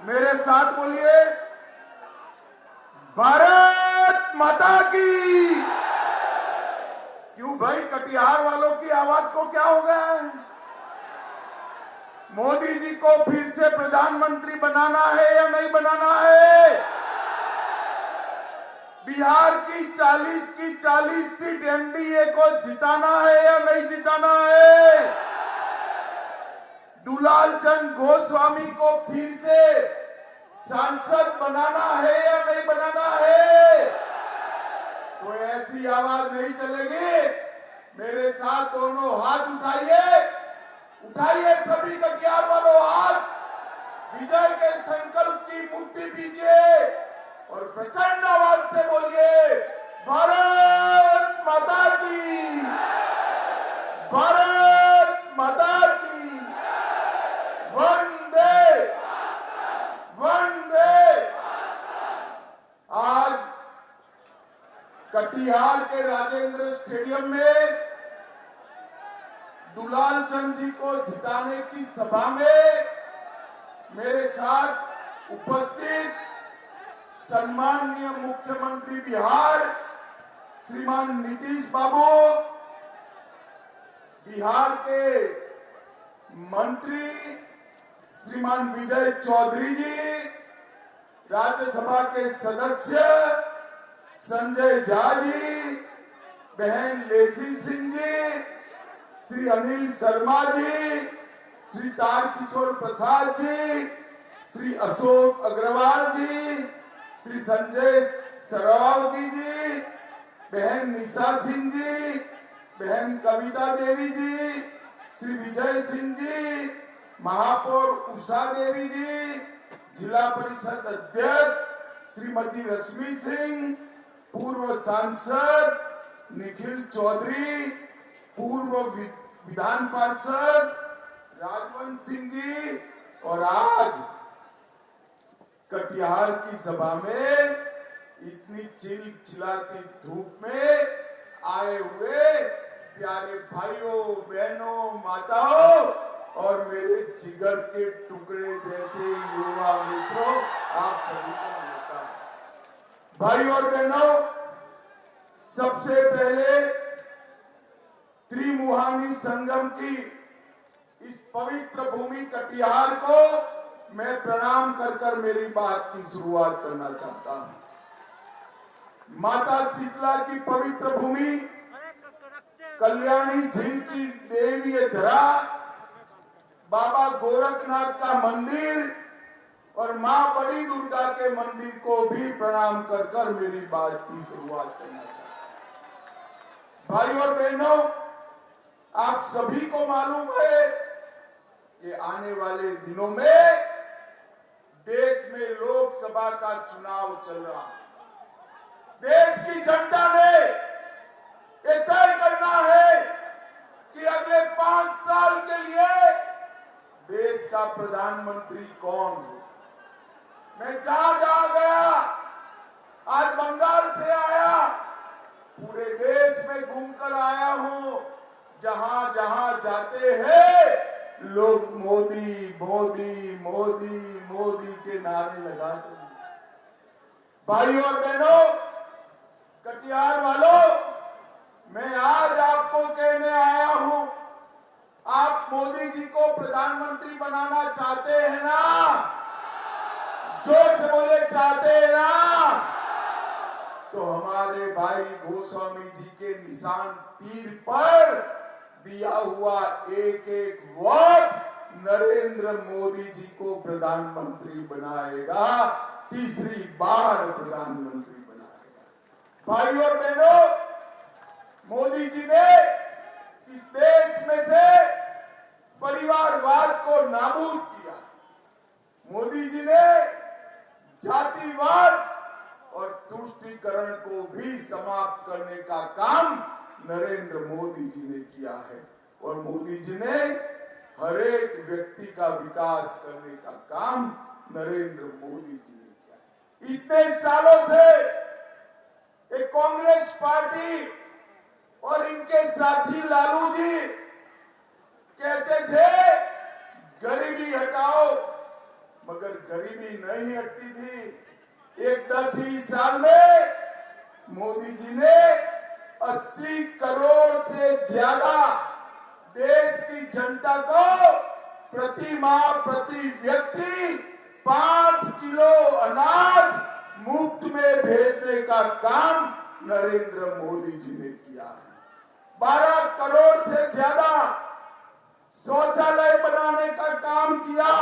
मेरे साथ बोलिए, भारत माता की। क्यों भाई, कटिहार वालों की आवाज को क्या हो गया है? मोदी जी को फिर से प्रधानमंत्री बनाना है या नहीं बनाना है? बिहार की 40 सीट एनडीए को जिताना है या नहीं जिताना है? दुलाल चंद गोस्वामी को फिर से सांसद बनाना है या नहीं बनाना है? तो ऐसी आवाज नहीं चलेगी। मेरे साथ दोनों हाथ उठाइए, उठाइए सभी कटिहार वालों हाथ, विजय के संकल्प की मुट्ठी दीजिए और प्रचंड आवाज से बोलिए, भारत माता की, भारत माता की, वंदे वंदे। आज कटिहार के राजेंद्र स्टेडियम में दुलाल चंद जी को जिताने की सभा में मेरे साथ उपस्थित सम्माननीय मुख्यमंत्री बिहार श्रीमान नीतीश बाबू, बिहार के मंत्री श्रीमान विजय चौधरी जी, राज्यसभा के सदस्य संजय झा जी, बहन लेसी सिंह जी, श्री अनिल शर्मा जी, श्री तारकिशोर प्रसाद जी, श्री अशोक अग्रवाल जी, श्री संजय सरावगी जी, बहन निशा सिंह जी, बहन कविता देवी जी, श्री विजय सिंह जी, महापौर उषा देवी जी, जिला परिषद अध्यक्ष श्रीमती रश्मि सिंह, पूर्व सांसद निखिल चौधरी, पूर्व विधान पार्षद राजवंत सिंह जी, और आज कटिहार की सभा में इतनी चिलचिलाती धूप में आए हुए प्यारे भाइयों बहनों माताओं और मेरे जिगर के टुकड़े जैसे युवा मित्रों, आप सभी को नमस्कार। भाई और बहनों, सबसे पहले त्रिमुहानी संगम की इस पवित्र भूमि कटिहार को मैं प्रणाम कर मेरी बात की शुरुआत करना चाहता हूं। माता शीतला की पवित्र भूमि, कल्याणी झील की देवीय धरा, बाबा गोरखनाथ का मंदिर और मां बड़ी दुर्गा के मंदिर को भी प्रणाम कर मेरी बात की शुरुआत करना चाहता हूं। भाई और बहनों, आप सभी को मालूम है कि आने वाले दिनों में देश में लोकसभा का चुनाव चल रहा है। देश की जनता ने ये तय करना है कि अगले 5 साल के लिए देश का प्रधानमंत्री कौन हो। मैं जहां गया, आज बंगाल से आया, पूरे देश में घूमकर आया हूं, जहां जहां जाते हैं लोग मोदी मोदी मोदी मोदी के नारे लगाते हैं। भाई और बहनों, कटिहार वालों, मैं आज आपको कहने आया हूं, आप मोदी जी को प्रधानमंत्री बनाना चाहते हैं ना? जोर से बोले, चाहते हैं ना? तो हमारे भाई गोस्वामी जी के निशान तीर पर दिया हुआ एक एक वोट नरेंद्र मोदी जी को प्रधानमंत्री बनाएगा, तीसरी बार प्रधानमंत्री बनाएगा। भाई और बहनों, मोदी जी ने इस देश में से परिवारवाद को नाबूद किया। मोदी जी ने जातिवाद और तुष्टीकरण को भी समाप्त करने का काम नरेंद्र मोदी जी ने किया है और मोदी जी ने हर एक व्यक्ति का विकास करने का काम नरेंद्र मोदी जी ने किया। इतने सालों से एक कांग्रेस पार्टी और इनके साथी लालू जी कहते थे गरीबी हटाओ, मगर गरीबी नहीं हटती थी। एक 10 ही साल में मोदी जी ने 80 करोड़ से ज्यादा देश की जनता को प्रति माह प्रति व्यक्ति 5 किलो अनाज मुफ्त में भेजने का काम नरेंद्र मोदी जी ने किया है। 12 करोड़ से ज्यादा शौचालय बनाने का काम किया।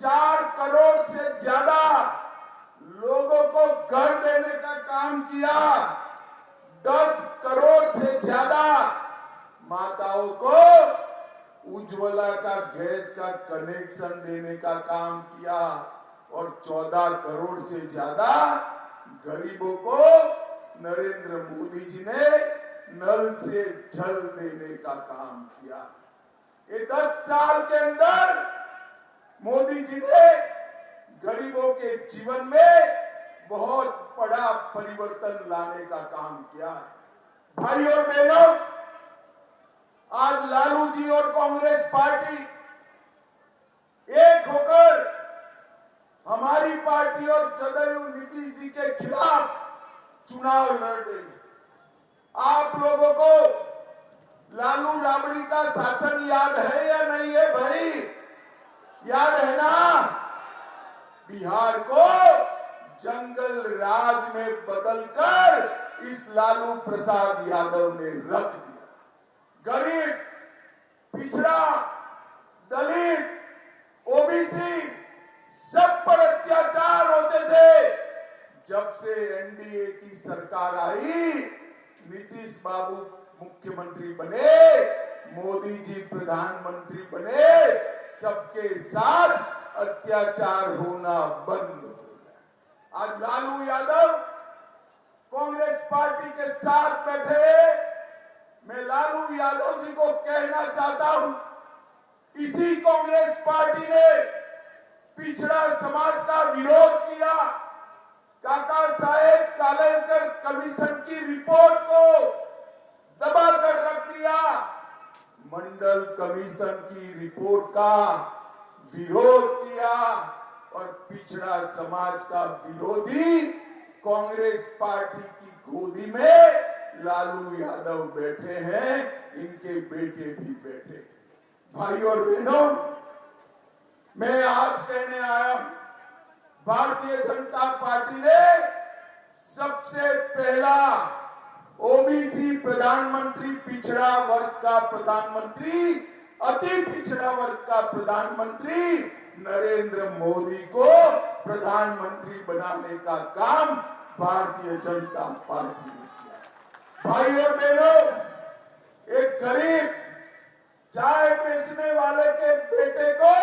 4 करोड़ से ज्यादा लोगों को घर देने का काम किया। 10 करोड़ से ज्यादा माताओं को उज्ज्वला का गैस का कनेक्शन देने का काम किया और 14 करोड़ से ज्यादा गरीबों को नरेंद्र मोदी जी ने नल से जल देने का काम किया। ये 10 साल के अंदर मोदी जी ने गरीबों के जीवन में बहुत बड़ा परिवर्तन लाने का काम किया है। भाई और बहनों, आज लालू जी और कांग्रेस पार्टी एक होकर हमारी पार्टी और जदयू नीतीश जी के खिलाफ चुनाव लड़ रही है। आप लोगों को लालू राबड़ी का शासन याद है या नहीं है भाई? याद है ना? बिहार को जंगल राज में बदलकर इस लालू प्रसाद यादव ने रख दिया। गरीब, पिछड़ा, दलित, ओबीसी सब पर अत्याचार होते थे। जब से एनडीए की सरकार आई, नीतीश बाबू मुख्यमंत्री बने, मोदी जी प्रधानमंत्री बने, सबके साथ अत्याचार होना बंद हो गया। आज लालू यादव कांग्रेस पार्टी के साथ बैठे। मैं लालू यादव जी को कहना चाहता हूं, इसी कांग्रेस पार्टी ने पिछड़ा समाज का विरोध किया। काका साहेब कालेलकर कमीशन की रिपोर्ट को दबा कर रख दिया। मंडल कमीशन की रिपोर्ट का विरोध किया और पिछड़ा समाज का विरोधी कांग्रेस पार्टी की गोदी में लालू यादव बैठे हैं, इनके बेटे भी बैठे। भाई और बहनों, मैं आज कहने आया, भारतीय जनता पार्टी ने सबसे पहला ओबीसी प्रधानमंत्री, पिछड़ा वर्ग का प्रधानमंत्री, अति पिछड़ा वर्ग का प्रधानमंत्री नरेंद्र मोदी को प्रधानमंत्री बनाने का काम भारतीय जनता पार्टी ने किया। भाई और बहनों, एक गरीब चाय बेचने वाले के बेटे को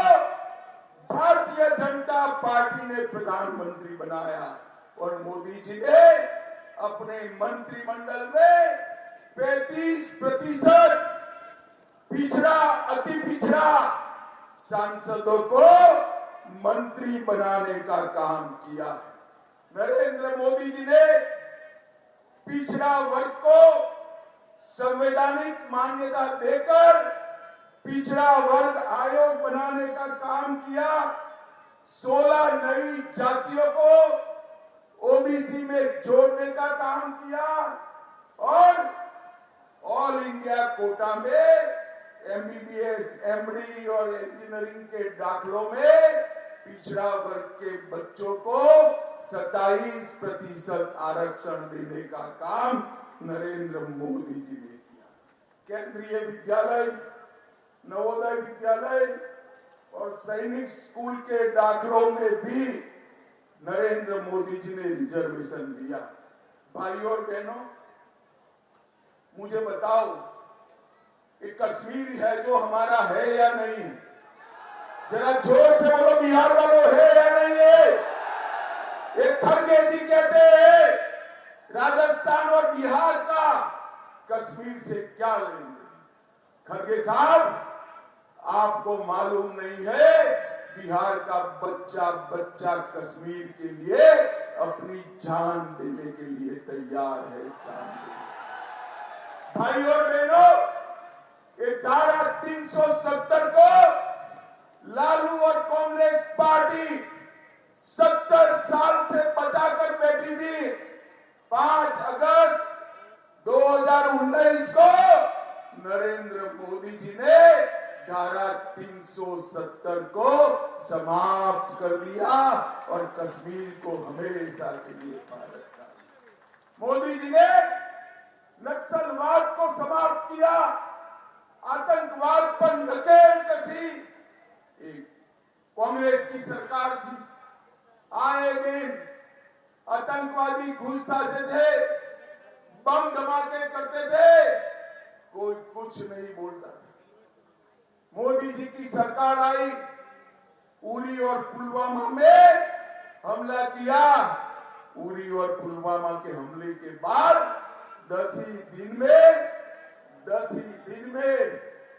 भारतीय जनता पार्टी ने प्रधानमंत्री बनाया और मोदी जी ने अपने मंत्रिमंडल में 35% पिछड़ा, अति पिछड़ा सांसदों को मंत्री बनाने का काम किया है। नरेंद्र मोदी जी ने पिछड़ा वर्ग को संवैधानिक मान्यता देकर पिछड़ा वर्ग आयोग बनाने का काम किया। 16 नई जातियों को ओबीसी में जोड़ने का काम किया और ऑल इंडिया कोटा में एमबीबीएस, एमडी और इंजीनियरिंग के दाखलों में पिछड़ा वर्ग के बच्चों को 27% आरक्षण देने का काम नरेंद्र मोदी जी ने किया। केंद्रीय विद्यालय, नवोदय विद्यालय और सैनिक स्कूल के दाखलों में भी नरेंद्र मोदी जी ने रिजर्वेशन दिया। भाई और बहनों, मुझे बताओ, ये कश्मीर है जो हमारा है या नहीं है? जरा जोर से बोलो, बिहार वालों है या नहीं है? एक खड़गे जी कहते हैं राजस्थान और बिहार का कश्मीर से क्या लेंगे? खड़गे साहब, आपको मालूम नहीं है, बिहार का बच्चा बच्चा कश्मीर के लिए अपनी जान देने के लिए तैयार है। जान भाई और बहनों, ये धारा 370 को लालू और कांग्रेस पार्टी 70 साल से बचाकर बैठी थी। 5 अगस्त 2019 को नरेंद्र मोदी जी ने धारा 370 को समाप्त कर दिया और कश्मीर को हमेशा के लिए भारत का। मोदी जी ने नक्सलवाद को समाप्त किया, आतंकवाद पर नकेल कसी। एक कांग्रेस की सरकार थी, आए दिन आतंकवादी घुस जाते थे, बम धमाके करते थे, कोई कुछ नहीं बोलता था। मोदी जी की सरकार आई, उरी और पुलवामा में हमला किया। उरी और पुलवामा के हमले के बाद 10 ही दिन में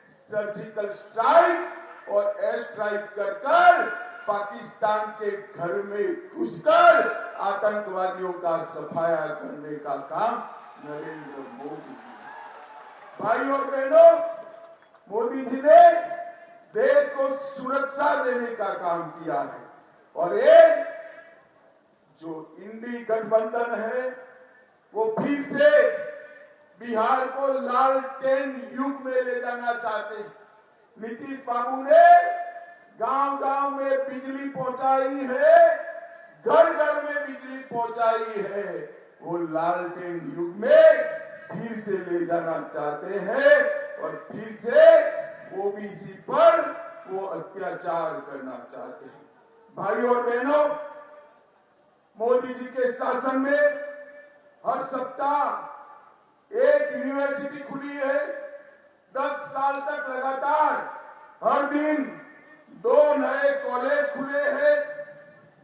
सर्जिकल स्ट्राइक और एयर स्ट्राइक कर पाकिस्तान के घर में घुसकर आतंकवादियों का सफाया करने का काम नरेंद्र मोदी। भाई और बहनों, मोदी जी ने देश को सुरक्षा देने का काम किया है और ये जो इंडी गठबंधन है वो फिर से बिहार को लालटेन युग में ले जाना चाहते हैं। नीतीश बाबू ने गांव-गांव में बिजली पहुंचाई है, घर-घर में बिजली पहुंचाई है। वो लालटेन युग में फिर से ले जाना चाहते हैं और फिर से ओबीसी पर वो अत्याचार करना चाहते हैं। भाई और बहनों, मोदी जी के शासन में हर सप्ताह एक यूनिवर्सिटी खुली है। 10 साल तक लगातार हर दिन 2 नए कॉलेज खुले हैं।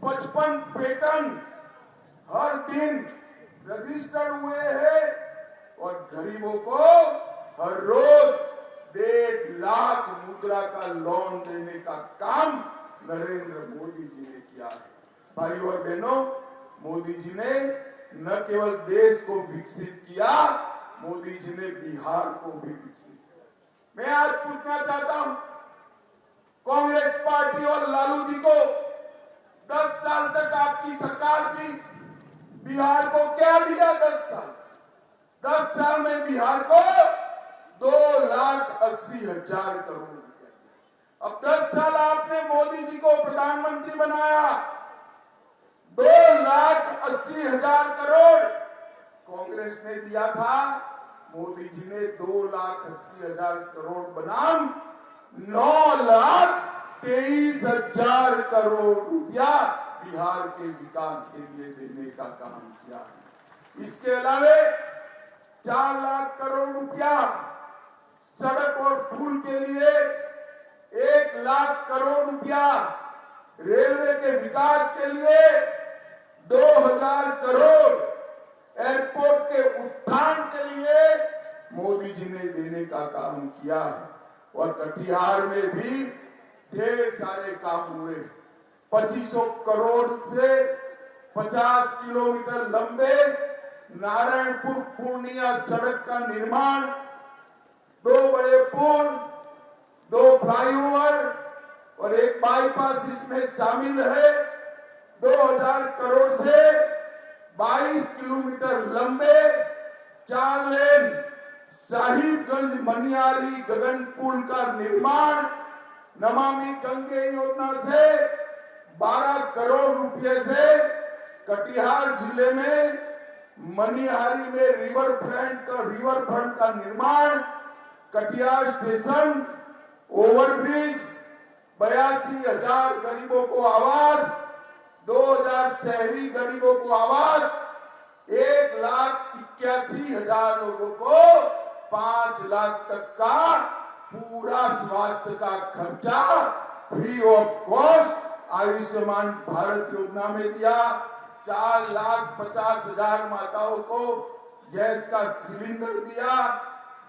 55 पेटेंट हर दिन रजिस्टर हुए हैं और गरीबों को हर रोज 1.5 लाख मुद्रा का लोन देने का काम नरेंद्र मोदी जी ने किया है। भाई और बहनों, मोदी जी ने न केवल देश को विकसित किया, मोदी जी ने बिहार को भी विकसित किया। मैं आज पूछना चाहता हूं, कांग्रेस पार्टी और लालू जी को 10 साल तक आपकी सरकार थी, बिहार को क्या दिया? 10 साल में बिहार को 2,80,000 करोड़ रुपया दिया। अब 10 साल आपने मोदी जी को प्रधानमंत्री बनाया, 2,80,000 करोड़ कांग्रेस ने दिया था। मोदी जी ने 2,80,000 करोड़ बनाम 9,23,000 करोड़ रुपया बिहार के विकास के लिए देने का काम किया है। इसके अलावा 4 लाख करोड़ रुपया सड़क और पुल के लिए, 1 लाख करोड़ रुपया रेलवे के विकास के लिए, 2,000 करोड़ एयरपोर्ट के उत्थान के लिए मोदी जी ने देने का काम किया है। और कटिहार में भी ढेर सारे काम हुए। 2500 करोड़ से 50 किलोमीटर लंबे नारायणपुर पूर्णिया सड़क का निर्माण, 2 बड़े पुल, 2 फ्लाईओवर और एक बाईपास इसमें शामिल है। 2,000 करोड़ से 22 किलोमीटर लंबे 4 लेन साहिबगंज मनियारी गगन पुल का निर्माण, नमामि गंगे योजना से 12 करोड़ रुपए से कटिहार जिले में मनिहारी में रिवर फ्रंट का निर्माण, कटिहार स्टेशन, ओवरब्रिज, 82,000 गरीबों को आवास, 2,000 शहरी गरीबों को आवास, 1,81,000 लोगों को 5 लाख तक का पूरा स्वास्थ्य का खर्चा free of cost Ayushman Bharat योजना में दिया। 4,50,000 माताओं को गैस का सिलेंडर दिया।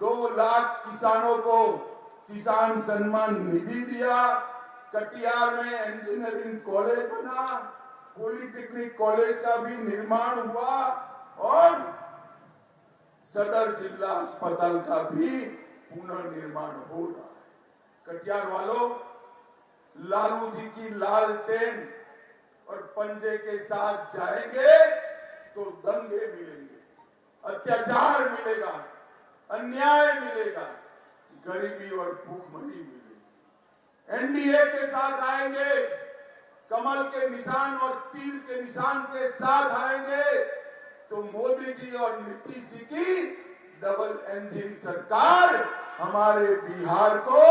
2 लाख किसानों को किसान सम्मान निधि दिया। कटिहार में इंजीनियरिंग कॉलेज बना, पॉलिटेक्निक कॉलेज का भी निर्माण हुआ और सदर जिला अस्पताल का भी पुनर्निर्माण हो रहा है। कटिहार वालों, लालू जी की लालटेन और पंजे के साथ जाएंगे तो दंगे मिलेंगे, अत्याचार मिलेगा, अन्याय मिलेगा, गरीबी और भूखमरी मिलेगी। एनडीए के साथ आएंगे, कमल के निशान और तीर के निशान के साथ आएंगे तो मोदी जी और नीतीश जी की डबल इंजन सरकार हमारे बिहार को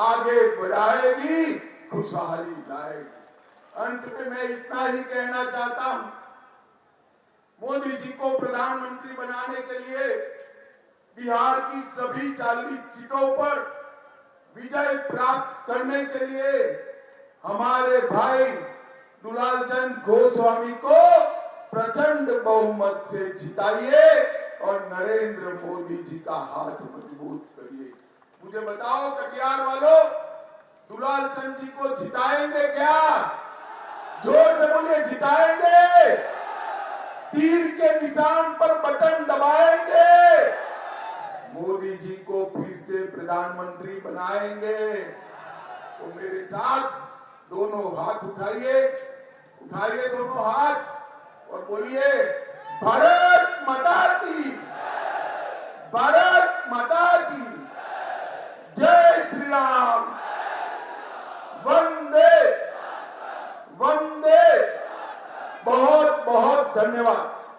आगे बढ़ाएगी, खुशहाली लाएगी। अंत में मैं इतना ही कहना चाहता हूं, मोदी जी को प्रधानमंत्री बनाने के लिए बिहार की सभी 40 सीटों पर विजय प्राप्त करने के लिए हमारे भाई दुलालचंद गोस्वामी को प्रचंड बहुमत से जिताइए और नरेंद्र मोदी जी का हाथ मजबूत करिए। मुझे बताओ कटिहार वालों, दुलालचंद जी को जिताएंगे क्या? जोर से बोलिए, जिताएंगे? तीर के निशान पर बटन दबाएंगे? मोदी जी को फिर से प्रधानमंत्री बनाएंगे? तो मेरे साथ दोनों हाथ उठाइए, उठाइए दोनों हाथ और बोलिए, भारत माता की, भारत माता की।